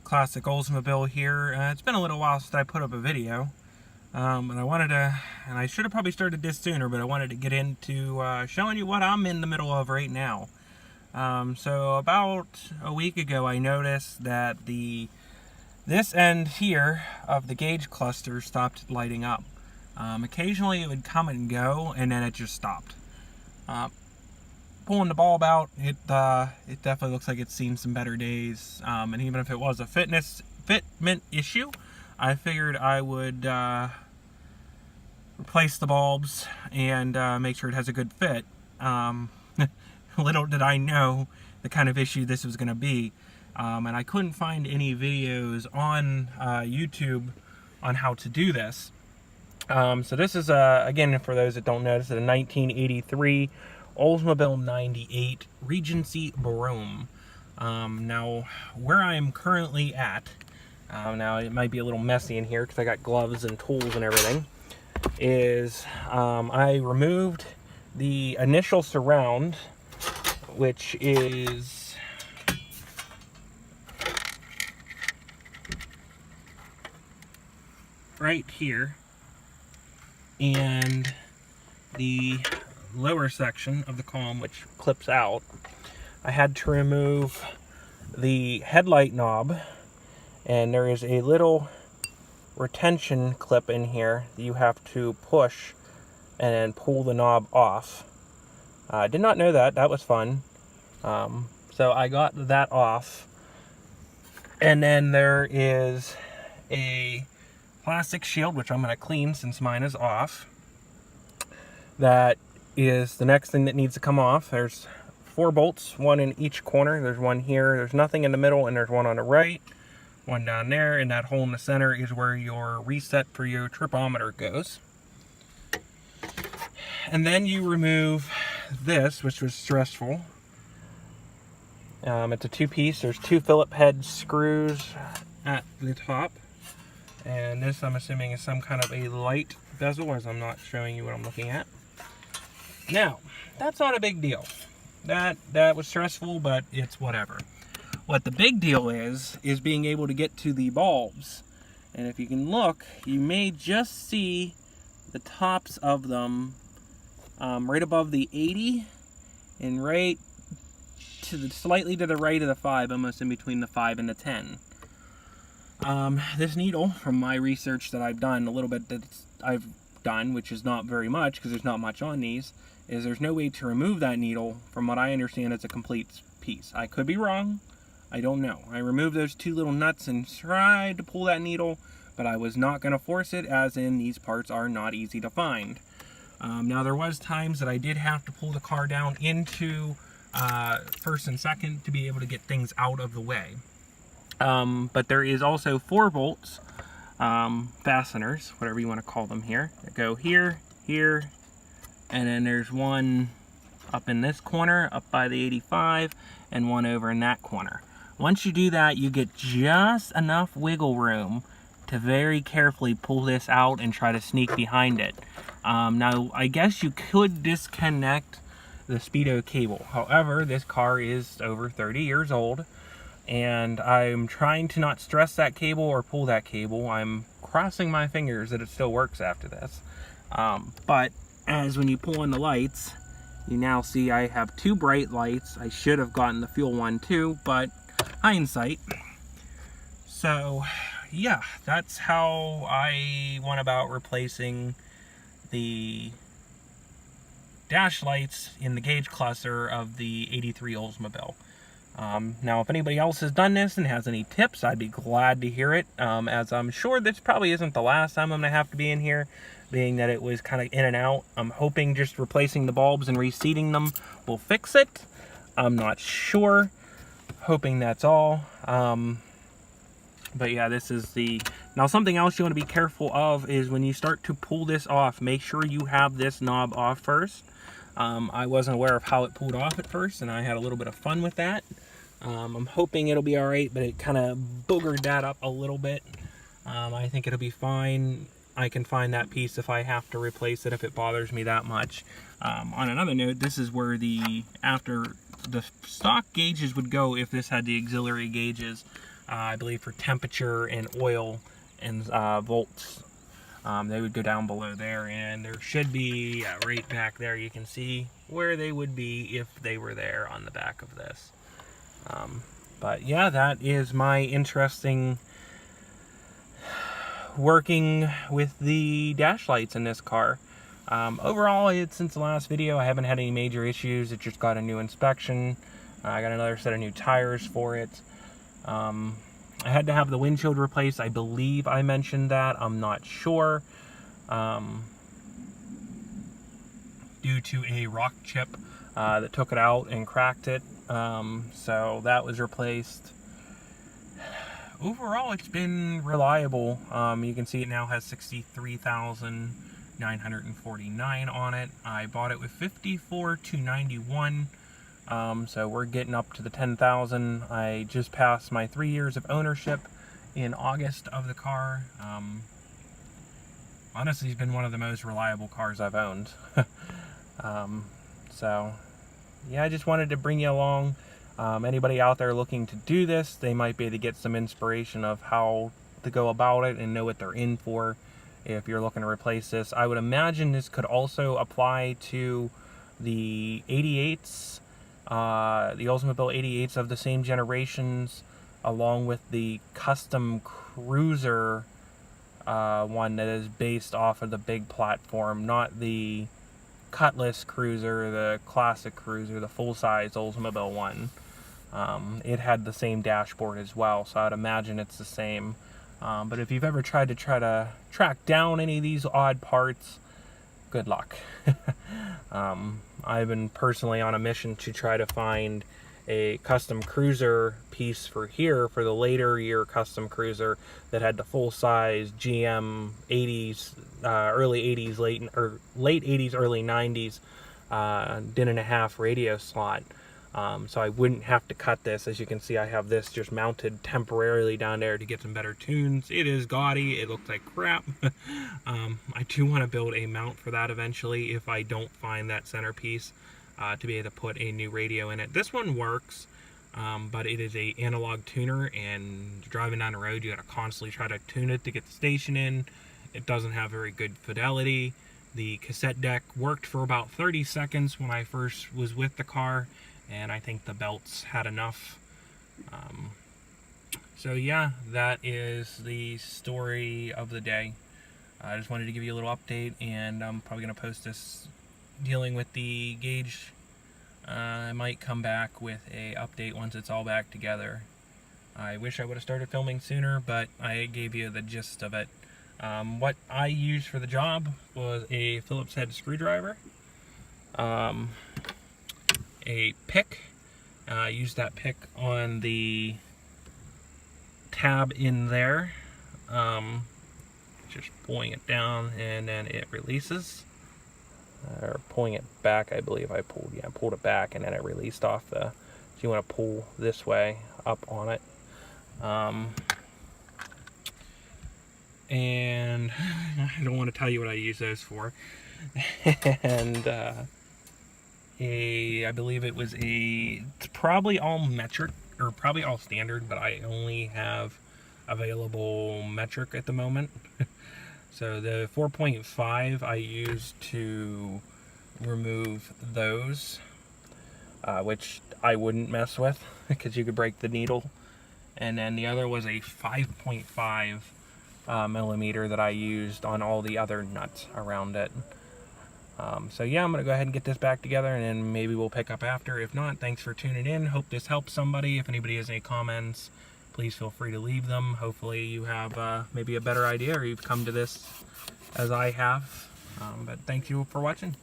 Classic Oldsmobile here. It's been a little while since I put up a video, and I should have probably started this sooner, but I wanted to get into showing you what I'm in the middle of right now. So about a week ago, I noticed that this end here of the gauge cluster stopped lighting up. Occasionally it would come and go, and then it just stopped. Pulling the bulb out, it definitely looks like it's seen some better days. And even if it was a fitment issue, I figured I would replace the bulbs and make sure it has a good fit. Little did I know the kind of issue this was going to be. And I couldn't find any videos on YouTube on how to do this. So this is, again, for those that don't know, this is a 1983 Oldsmobile 98 Regency Brougham. Now, where I am currently at, now it might be a little messy in here because I got gloves and tools and everything, is I removed the initial surround, which is right here, and the lower section of the column, which clips out. I had to remove the headlight knob, and there is a little retention clip in here that you have to push and then pull the knob off. I did not know that. That was fun. So I got that off. And then there is a plastic shield, which I'm going to clean since mine is off. That is the next thing that needs to come off. There's 4 bolts, one in each corner. There's one here, there's nothing in the middle, and there's one on the right, one down there, and that hole in the center is where your reset for your tripometer goes. And then you remove this, which was stressful. It's a 2-piece. There's 2 Phillip head screws at the top, and this, I'm assuming, is some kind of a light bezel, as I'm not showing you what I'm looking at. Now, that's not a big deal. That was stressful, but it's whatever. What the big deal is being able to get to the bulbs. And if you can look, you may just see the tops of them right above the 80 and right to the slightly to the right of the 5, almost in between the 5 and the 10. This needle, from my research that I've done, a little bit that I've done, which is not very much because there's not much on these, is there's no way to remove that needle. From what I understand, it's a complete piece. I could be wrong. I don't know. I removed those 2 little nuts and tried to pull that needle, but I was not going to force it, as in these parts are not easy to find. Now, there was times that I did have to pull the car down into first and second to be able to get things out of the way. But there is also 4 bolts, fasteners, whatever you want to call them here, that go here, here, and then there's one up in this corner, up by the 85, and one over in that corner. Once you do that, you get just enough wiggle room to very carefully pull this out and try to sneak behind it. Now, I guess you could disconnect the Speedo cable. However, this car is over 30 years old, and I'm trying to not stress that cable or pull that cable. I'm crossing my fingers that it still works after this. But as when you pull in the lights, you now see I have 2 bright lights. I should have gotten the fuel one too, but hindsight. So yeah, that's how I went about replacing the dash lights in the gauge cluster of the 83 Oldsmobile. Now, if anybody else has done this and has any tips, I'd be glad to hear it, as I'm sure this probably isn't the last time I'm going to have to be in here, being that it was kind of in and out. I'm hoping just replacing the bulbs and reseating them will fix it. I'm not sure. Hoping that's all. But yeah, this is the... Now, something else you want to be careful of is when you start to pull this off, make sure you have this knob off first. I wasn't aware of how it pulled off at first, and I had a little bit of fun with that. I'm hoping it'll be alright, but it kind of boogered that up a little bit. I think it'll be fine. I can find that piece if I have to replace it, if it bothers me that much. On another note, this is where the stock gauges would go if this had the auxiliary gauges. I believe for temperature and oil and volts. They would go down below there, and there should be right back there. You can see where they would be if they were there on the back of this. But yeah, that is my interesting working with the dash lights in this car. Overall, since the last video, I haven't had any major issues. It just got a new inspection. I got another set of new tires for it. I had to have the windshield replaced. I believe I mentioned that. I'm not sure. Due to a rock chip that took it out and cracked it. So that was replaced. Overall, it's been reliable. You can see it now has 63,949 on it. I bought it with 54,291. So we're getting up to the 10,000. I just passed my 3 years of ownership in August of the car. Honestly, it's been one of the most reliable cars I've owned. So yeah, I just wanted to bring you along. Anybody out there looking to do this, they might be able to get some inspiration of how to go about it and know what they're in for if you're looking to replace this. I would imagine this could also apply to the 88s, the Oldsmobile 88s of the same generations, along with the custom cruiser one that is based off of the big platform, not the Cutlass cruiser, the classic cruiser, the full-size Oldsmobile one. It had the same dashboard as well, so I'd imagine it's the same. But if you've ever tried to track down any of these odd parts, good luck. I've been personally on a mission to try to find a custom cruiser piece for the later year custom cruiser that had the full-size GM 80s, early 80s, late 80s, early 90s din and a half radio slot. So I wouldn't have to cut this. As you can see, I have this just mounted temporarily down there to get some better tunes. It is gaudy. It looks like crap. I do want to build a mount for that eventually if I don't find that centerpiece to be able to put a new radio in it. This one works, but it is a analog tuner, and driving down the road, you got to constantly try to tune it to get the station in. It doesn't have very good fidelity. The cassette deck worked for about 30 seconds when I first was with the car, and I think the belts had enough. So yeah, that is the story of the day. I just wanted to give you a little update, and I'm probably going to post this dealing with the gauge. I might come back with a update once it's all back together. I wish I would have started filming sooner, but I gave you the gist of it. What I used for the job was a Phillips head screwdriver, a pick. I used that pick on the tab in there, just pulling it down and then it releases, or pulling it back. I believe I pulled it back and then it released off the, so you want to pull this way up on it. And I don't want to tell you what I use those for. And I believe it was it's probably all metric, or probably all standard, but I only have available metric at the moment. So the 4.5 I used to remove those, which I wouldn't mess with because you could break the needle. And then the other was a 5.5 millimeter that I used on all the other nuts around it. So yeah, I'm going to go ahead and get this back together, and then maybe we'll pick up after. If not, thanks for tuning in. Hope this helps somebody. If anybody has any comments, please feel free to leave them. Hopefully you have maybe a better idea, or you've come to this as I have. But thank you for watching.